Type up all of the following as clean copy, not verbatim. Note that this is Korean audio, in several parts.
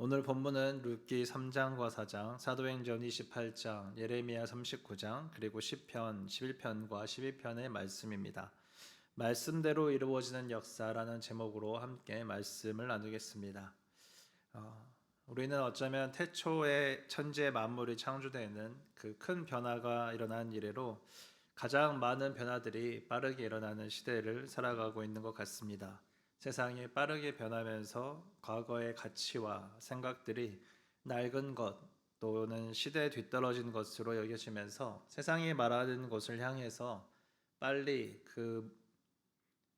오늘 본문은 룻기 3장과 4장, 사도행전 28장, 예레미야 39장, 그리고 시편 11편과 12편의 말씀입니다. 말씀대로 이루어지는 역사라는 제목으로 함께 말씀을 나누겠습니다. 우리는 어쩌면 태초에 천지의 만물이 창조되는 그 큰 변화가 일어난 이래로 가장 많은 변화들이 빠르게 일어나는 시대를 살아가고 있는 것 같습니다. 세상이 빠르게 변하면서 과거의 가치와 생각들이 낡은 것 또는 시대에 뒤떨어진 것으로 여겨지면서 세상이 말하는 것을 향해서 빨리 그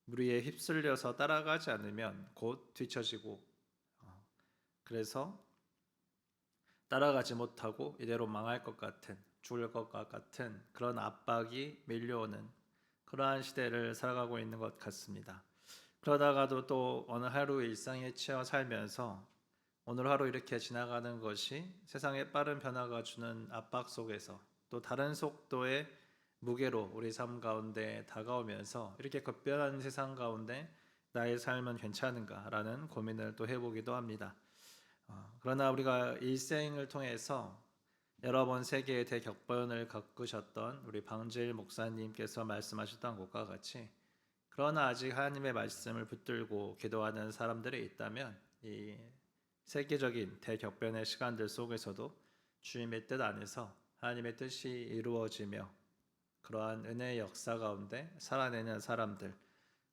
무리에 휩쓸려서 따라가지 않으면 곧 뒤처지고 그래서 따라가지 못하고 이대로 망할 것 같은 죽을 것 같은 그런 압박이 밀려오는 그러한 시대를 살아가고 있는 것 같습니다. 그러다가도 또 어느 하루 일상에 치여 살면서 오늘 하루 이렇게 지나가는 것이 세상의 빠른 변화가 주는 압박 속에서 또 다른 속도의 무게로 우리 삶 가운데 다가오면서 이렇게 급변하는 세상 가운데 나의 삶은 괜찮은가라는 고민을 또 해보기도 합니다. 그러나 우리가 일생을 통해서 여러 번 세계의 대격변을 겪으셨던 우리 방질 목사님께서 말씀하셨던 것과 같이 그러나 아직 하나님의 말씀을 붙들고 기도하는 사람들이 있다면 이 세계적인 대격변의 시간들 속에서도 주님의 뜻 안에서 하나님의 뜻이 이루어지며 그러한 은혜의 역사 가운데 살아내는 사람들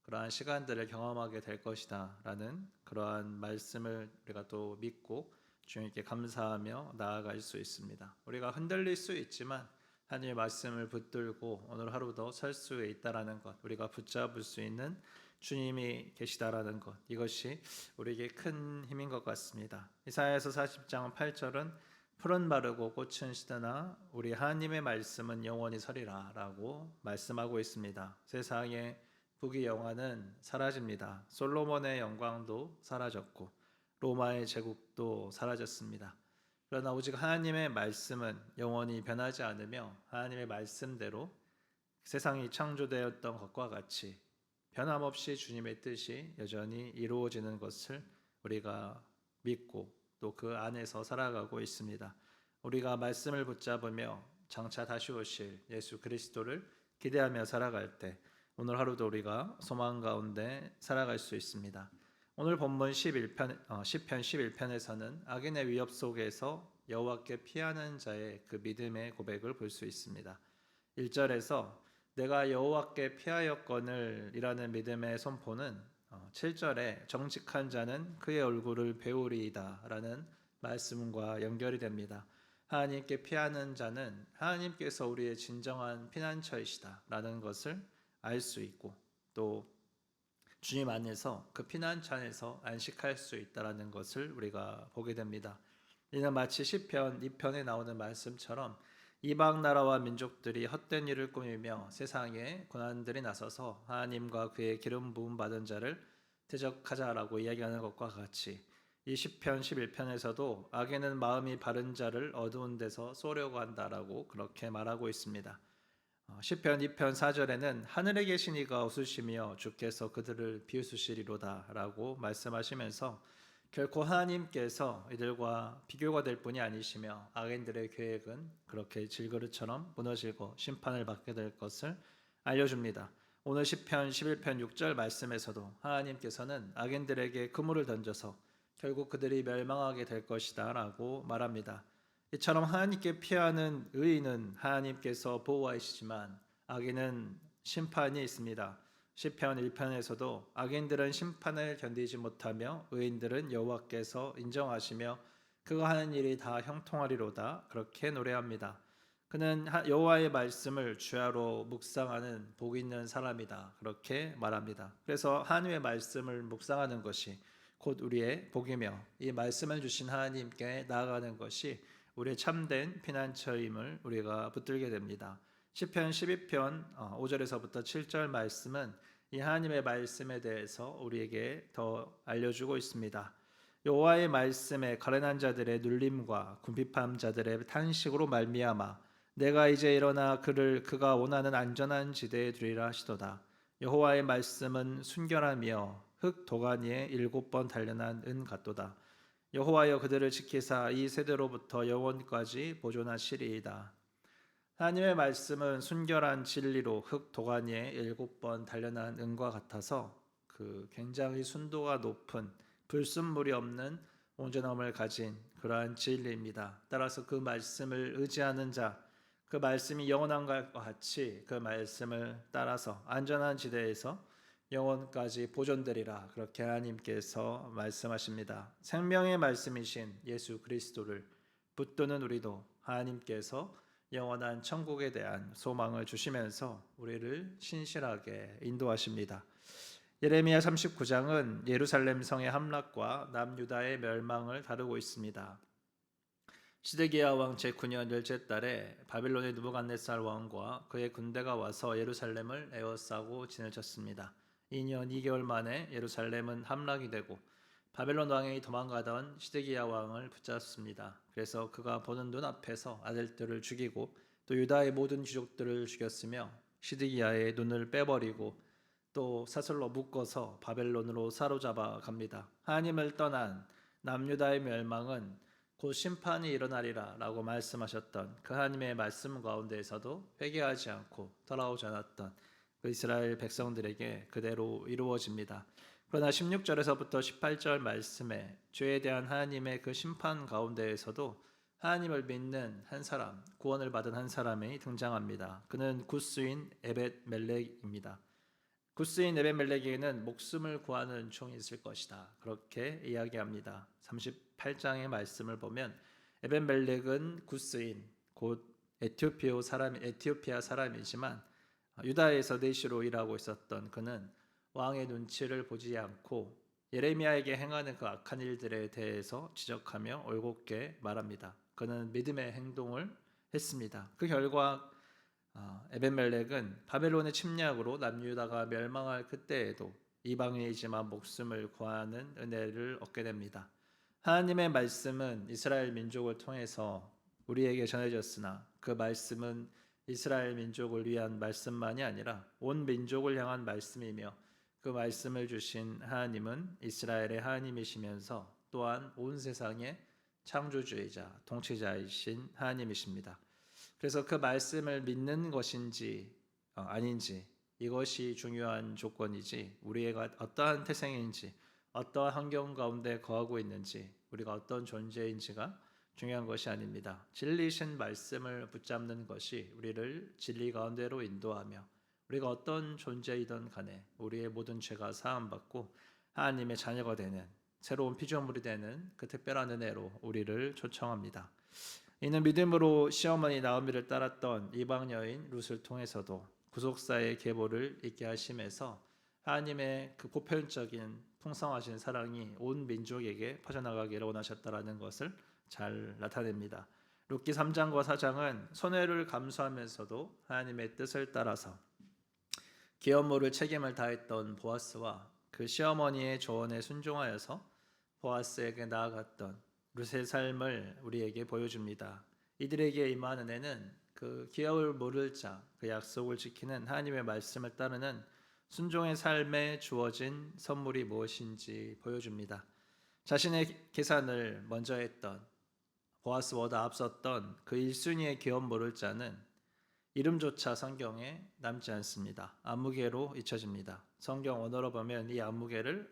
그러한 시간들을 경험하게 될 것이다 라는 그러한 말씀을 우리가 또 믿고 주님께 감사하며 나아갈 수 있습니다. 우리가 흔들릴 수 있지만 하나님의 말씀을 붙들고 오늘 하루도 설 수 있다라는 것, 우리가 붙잡을 수 있는 주님이 계시다라는 것, 이것이 우리에게 큰 힘인 것 같습니다. 이사야서 40장 8절은 푸른 마르고 꽃은 시드나 우리 하나님의 말씀은 영원히 서리라 라고 말씀하고 있습니다. 세상의 부귀영화는 사라집니다. 솔로몬의 영광도 사라졌고 로마의 제국도 사라졌습니다. 그러나 오직 하나님의 말씀은 영원히 변하지 않으며 하나님의 말씀대로 세상이 창조되었던 것과 같이 변함없이 주님의 뜻이 여전히 이루어지는 것을 우리가 믿고 또 그 안에서 살아가고 있습니다. 우리가 말씀을 붙잡으며 장차 다시 오실 예수 그리스도를 기대하며 살아갈 때 오늘 하루도 우리가 소망 가운데 살아갈 수 있습니다. 오늘 본문 11편, 시편 11편에서는 악인의 위협 속에서 여호와께 피하는 자의 그 믿음의 고백을 볼 수 있습니다. 1절에서 내가 여호와께 피하였거늘 이라는 믿음의 선포는 7절에 정직한 자는 그의 얼굴을 배우리이다 라는 말씀과 연결이 됩니다. 하나님께 피하는 자는 하나님께서 우리의 진정한 피난처이시다 라는 것을 알 수 있고 또 주님 안에서 그 피난처 안에서 안식할 수 있다라는 것을 우리가 보게 됩니다. 이는 마치 시편 2편에 나오는 말씀처럼 이방 나라와 민족들이 헛된 일을 꾸미며 세상에 고난들이 나서서 하나님과 그의 기름 부음 받은 자를 대적하자라고 이야기하는 것과 같이 이 시편 11편에서도 악인은 마음이 바른 자를 어두운 데서 쏘려고 한다라고 그렇게 말하고 있습니다. 시편 2편 4절에는 하늘에 계신 이가 웃으시며 주께서 그들을 비웃으시리로다 라고 말씀하시면서 결코 하나님께서 이들과 비교가 될 뿐이 아니시며 악인들의 계획은 그렇게 질그릇처럼 무너지고 심판을 받게 될 것을 알려줍니다. 오늘 시편 11편 6절 말씀에서도 하나님께서는 악인들에게 그물을 던져서 결국 그들이 멸망하게 될 것이다 라고 말합니다. 이처럼 하나님께 피하는 의인은 하나님께서 보호하시지만 악인은 심판이 있습니다. 시편 1편에서도 악인들은 심판을 견디지 못하며 의인들은 여호와께서 인정하시며 그가 하는 일이 다 형통하리로다 그렇게 노래합니다. 그는 여호와의 말씀을 주야로 묵상하는 복 있는 사람이다 그렇게 말합니다. 그래서 하나님의 말씀을 묵상하는 것이 곧 우리의 복이며 이 말씀을 주신 하나님께 나아가는 것이 우리의 참된 피난처임을 우리가 붙들게 됩니다. 시편 12편 5절에서부터 7절 말씀은 이 하나님의 말씀에 대해서 우리에게 더 알려주고 있습니다. 여호와의 말씀에 가련한 자들의 눌림과 궁핍한 자들의 탄식으로 말미암아 내가 이제 일어나 그가 원하는 안전한 지대에 두리라 하시도다. 여호와의 말씀은 순결하며 흙 도가니에 7번 단련한 은 같도다. 여호와여 그들을 지키사 이 세대로부터 영원까지 보존하시리이다. 하나님의 말씀은 순결한 진리로 흙 도가니에 7번 단련한 은과 같아서 그 굉장히 순도가 높은 불순물이 없는 온전함을 가진 그러한 진리입니다. 따라서 그 말씀을 의지하는 자, 그 말씀이 영원한 것과 같이 그 말씀을 따라서 안전한 지대에서 영원까지 보존되리라. 그렇게 하나님께서 말씀하십니다. 생명의 말씀이신 예수 그리스도를 붙드는 우리도 하나님께서 영원한 천국에 대한 소망을 주시면서 우리를 신실하게 인도하십니다. 예레미야 39장은 예루살렘 성의 함락과 남유다의 멸망을 다루고 있습니다. 시드기야 왕 제9년 열째 달에 바빌론의 느부갓네살 왕과 그의 군대가 와서 예루살렘을 에워싸고 진을 쳤습니다. 2년 2개월 만에 예루살렘은 함락이 되고 바벨론 왕이 도망가던 시드기야 왕을 붙잡습니다. 그래서 그가 보는 눈앞에서 아들들을 죽이고 또 유다의 모든 귀족들을 죽였으며 시드기야의 눈을 빼버리고 또 사슬로 묶어서 바벨론으로 사로잡아 갑니다. 하나님을 떠난 남유다의 멸망은 곧 심판이 일어나리라 라고 말씀하셨던 그 하나님의 말씀 가운데에서도 회개하지 않고 돌아오지 않았던 그 이스라엘 백성들에게 그대로 이루어집니다. 그러나 16절에서부터 18절 말씀에 죄에 대한 하나님의 그 심판 가운데에서도 하나님을 믿는 한 사람, 구원을 받은 한 사람이 등장합니다. 그는 구스인 에벳 멜렉입니다. 구스인 에벳 멜렉에게는 목숨을 구하는 종이 있을 것이다. 그렇게 이야기합니다. 38장의 말씀을 보면 에벳 멜렉은 구스인 곧 에티오피아 사람이지만 유다에서 내시로 일하고 있었던 그는 왕의 눈치를 보지 않고 예레미야에게 행하는 그 악한 일들에 대해서 지적하며 올곧게 말합니다. 그는 믿음의 행동을 했습니다. 그 결과 에벤멜렉은 바벨론의 침략으로 남유다가 멸망할 그때에도 이방인이지만 목숨을 구하는 은혜를 얻게 됩니다. 하나님의 말씀은 이스라엘 민족을 통해서 우리에게 전해졌으나 그 말씀은 이스라엘 민족을 위한 말씀만이 아니라 온 민족을 향한 말씀이며 그 말씀을 주신 하나님은 이스라엘의 하나님이시면서 또한 온 세상의 창조주이자 통치자이신 하나님이십니다. 그래서 그 말씀을 믿는 것인지 아닌지 이것이 중요한 조건이지 우리가 어떠한 태생인지 어떠한 환경 가운데 거하고 있는지 우리가 어떤 존재인지가 중요한 것이 아닙니다. 진리신 말씀을 붙잡는 것이 우리를 진리 가운데로 인도하며 우리가 어떤 존재이든 간에 우리의 모든 죄가 사함받고 하나님의 자녀가 되는 새로운 피조물이 되는 그 특별한 은혜로 우리를 초청합니다. 이는 믿음으로 시어머니 나오미를 따랐던 이방 여인 룻을 통해서도 구속사의 계보를 있게 하심에서 하나님의 그 보편적인 풍성하신 사랑이 온 민족에게 퍼져나가기를 원하셨다라는 것을 잘 나타냅니다. 룻기 3장과 4장은 손해를 감수하면서도 하나님의 뜻을 따라서 기업모를 책임을 다했던 보아스와 그 시어머니의 조언에 순종하여서 보아스에게 나아갔던 룻의 삶을 우리에게 보여줍니다. 이들에게 임한 은혜는 그 기업을 모를 자, 그 약속을 지키는 하나님의 말씀을 따르는 순종의 삶에 주어진 선물이 무엇인지 보여줍니다. 자신의 계산을 먼저 했던 보아스보다 앞섰던 그 1순위의 기업 모를 자는 이름조차 성경에 남지 않습니다. 아무개로 잊혀집니다. 성경 언어로 보면 이 아무개를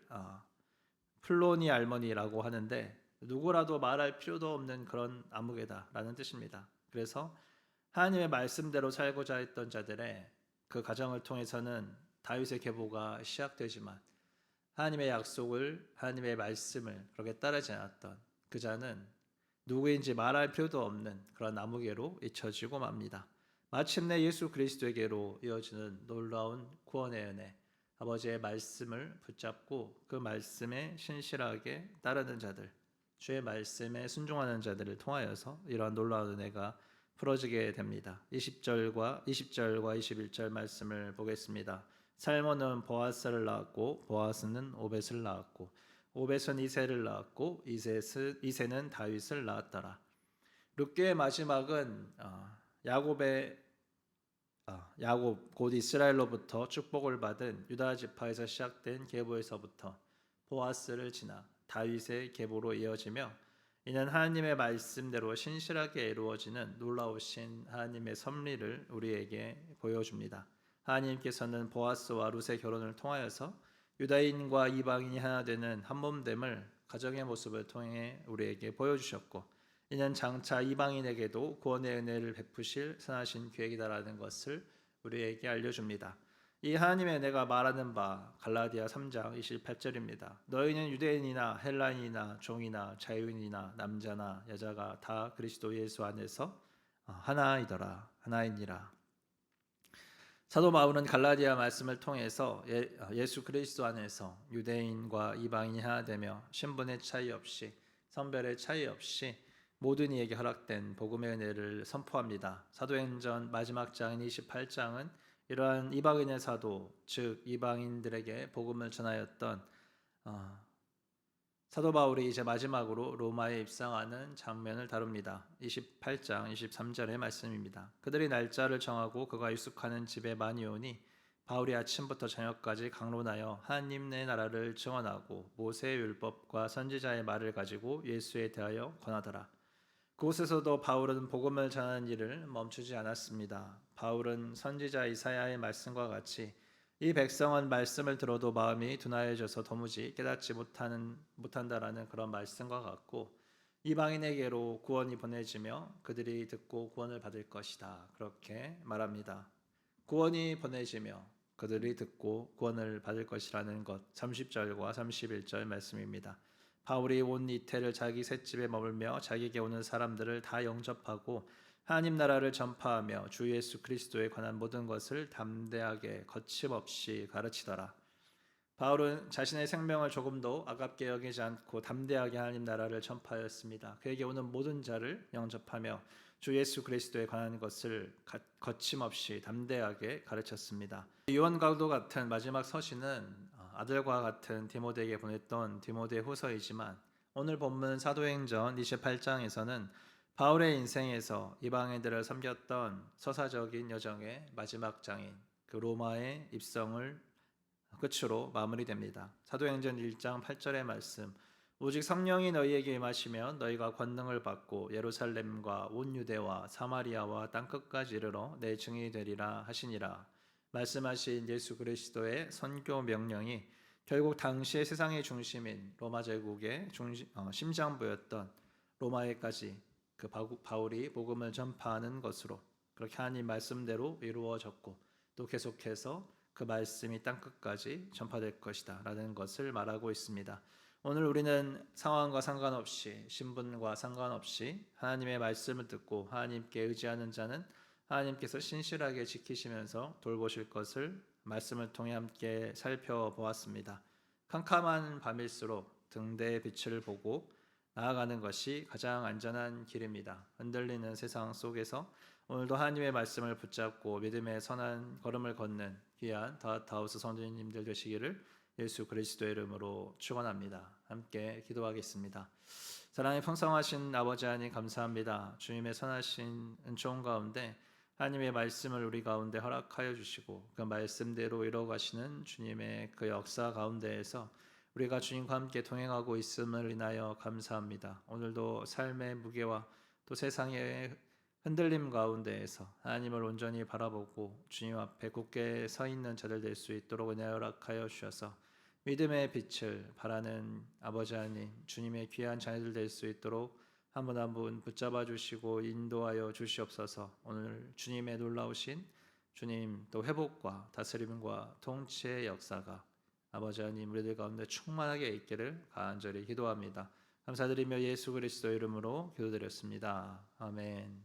플로니 알머니라고 하는데 누구라도 말할 필요도 없는 그런 아무개다라는 뜻입니다. 그래서 하나님의 말씀대로 살고자 했던 자들의 그 가정을 통해서는 다윗의 계보가 시작되지만 하나님의 약속을 하나님의 말씀을 그렇게 따르지 않았던 그 자는 누구인지 말할 필요도 없는 그런 아무개로 잊혀지고 맙니다. 마침내 예수 그리스도에게로 이어지는 놀라운 구원의 은혜, 아버지의 말씀을 붙잡고 그 말씀에 신실하게 따르는 자들, 주의 말씀에 순종하는 자들을 통하여서 이러한 놀라운 은혜가 풀어지게 됩니다. 20절과 21절 말씀을 보겠습니다. 살몬은 보아스를 낳았고 보아스는 오벳을 낳았고 오벳은 이새를 낳았고 이새는 다윗을 낳았더라. 룻기의 마지막은 야곱 곧 이스라엘로부터 축복을 받은 유다 지파에서 시작된 계보에서부터 보아스를 지나 다윗의 계보로 이어지며 이는 하나님의 말씀대로 신실하게 이루어지는 놀라우신 하나님의 섭리를 우리에게 보여줍니다. 하나님께서는 보아스와 룻의 결혼을 통하여서 유다인과 이방인이 하나 되는 한몸됨을 가정의 모습을 통해 우리에게 보여주셨고 이는 장차 이방인에게도 구원의 은혜를 베푸실 선하신 계획이다라는 것을 우리에게 알려줍니다. 이 하나님의 은혜가 말하는 바 갈라디아 3장 28절입니다. 너희는 유대인이나 헬라인이나 종이나 자유인이나 남자나 여자가 다 그리스도 예수 안에서 하나이니라. 사도 바울은 갈라디아 말씀을 통해서 예수 그리스도 안에서 유대인과 이방인이 하나 되며 신분의 차이 없이 성별의 차이 없이 모든 이에게 허락된 복음의 은혜를 선포합니다. 사도행전 마지막 장인 28장은 이러한 이방인의 사도, 즉 이방인들에게 복음을 전하였던 사도 바울이 이제 마지막으로 로마에 입성하는 장면을 다룹니다. 28장 23절의 말씀입니다. 그들이 날짜를 정하고 그가 유숙하는 집에 많이 오니 바울이 아침부터 저녁까지 강론하여 하나님의 나라를 증언하고 모세의 율법과 선지자의 말을 가지고 예수에 대하여 권하더라. 그곳에서도 바울은 복음을 전하는 일을 멈추지 않았습니다. 바울은 선지자 이사야의 말씀과 같이 이 백성은 말씀을 들어도 마음이 둔하여져서 도무지 깨닫지 못한다라는 그런 말씀과 같고 이방인에게로 구원이 보내지며 그들이 듣고 구원을 받을 것이다. 그렇게 말합니다. 구원이 보내지며 그들이 듣고 구원을 받을 것이라는 것 30절과 31절 말씀입니다. 바울이 온 이태를 자기 셋집에 머물며 자기에게 오는 사람들을 다 영접하고 하나님 나라를 전파하며 주 예수 그리스도에 관한 모든 것을 담대하게 거침없이 가르치더라. 바울은 자신의 생명을 조금도 아깝게 여기지 않고 담대하게 하나님 나라를 전파하였습니다. 그에게 오는 모든 자를 영접하며 주 예수 그리스도에 관한 것을 거침없이 담대하게 가르쳤습니다. 요한과도 같은 마지막 서신은 아들과 같은 디모데에게 보냈던 디모데 후서이지만 오늘 본문 사도행전 28장에서는 바울의 인생에서 이방인들을 섬겼던 서사적인 여정의 마지막 장인 그 로마의 입성을 끝으로 마무리됩니다. 사도행전 1장 8절의 말씀 오직 성령이 너희에게 임하시면 너희가 권능을 받고 예루살렘과 온 유대와 사마리아와 땅끝까지 이르러 내 증인이 되리라 하시니라. 말씀하신 예수 그리스도의 선교 명령이 결국 당시의 세상의 중심인 로마 제국의 심장부였던 로마에까지 그 바울이 복음을 전파하는 것으로 그렇게 하나님 말씀대로 이루어졌고 또 계속해서 그 말씀이 땅끝까지 전파될 것이다 라는 것을 말하고 있습니다. 오늘 우리는 상황과 상관없이 신분과 상관없이 하나님의 말씀을 듣고 하나님께 의지하는 자는 하나님께서 신실하게 지키시면서 돌보실 것을 말씀을 통해 함께 살펴보았습니다. 캄캄한 밤일수록 등대의 빛을 보고 나아가는 것이 가장 안전한 길입니다. 흔들리는 세상 속에서 오늘도 하나님의 말씀을 붙잡고 믿음의 선한 걸음을 걷는 귀한 다하우스 성도님들 되시기를 예수 그리스도의 이름으로 축원합니다. 함께 기도하겠습니다. 사랑의 풍성하신 아버지 하나님 감사합니다. 주님의 선하신 은총 가운데 하나님의 말씀을 우리 가운데 허락하여 주시고 그 말씀대로 이루어가시는 주님의 그 역사 가운데에서 우리가 주님과 함께 동행하고 있음을 인하여 감사합니다. 오늘도 삶의 무게와 또 세상의 흔들림 가운데에서 하나님을 온전히 바라보고 주님 앞에 굳게 서 있는 자들 될 수 있도록 은혜 허락하여 주셔서 믿음의 빛을 바라는 아버지 하나님 주님의 귀한 자녀들 될 수 있도록 한 분 한 분 붙잡아 주시고 인도하여 주시옵소서. 오늘 주님의 놀라우신 주님 또 회복과 다스림과 통치의 역사가 아버지 하나님 우리들 가운데 충만하게 있기를 간절히 기도합니다. 감사드리며 예수 그리스도 이름으로 기도드렸습니다. 아멘.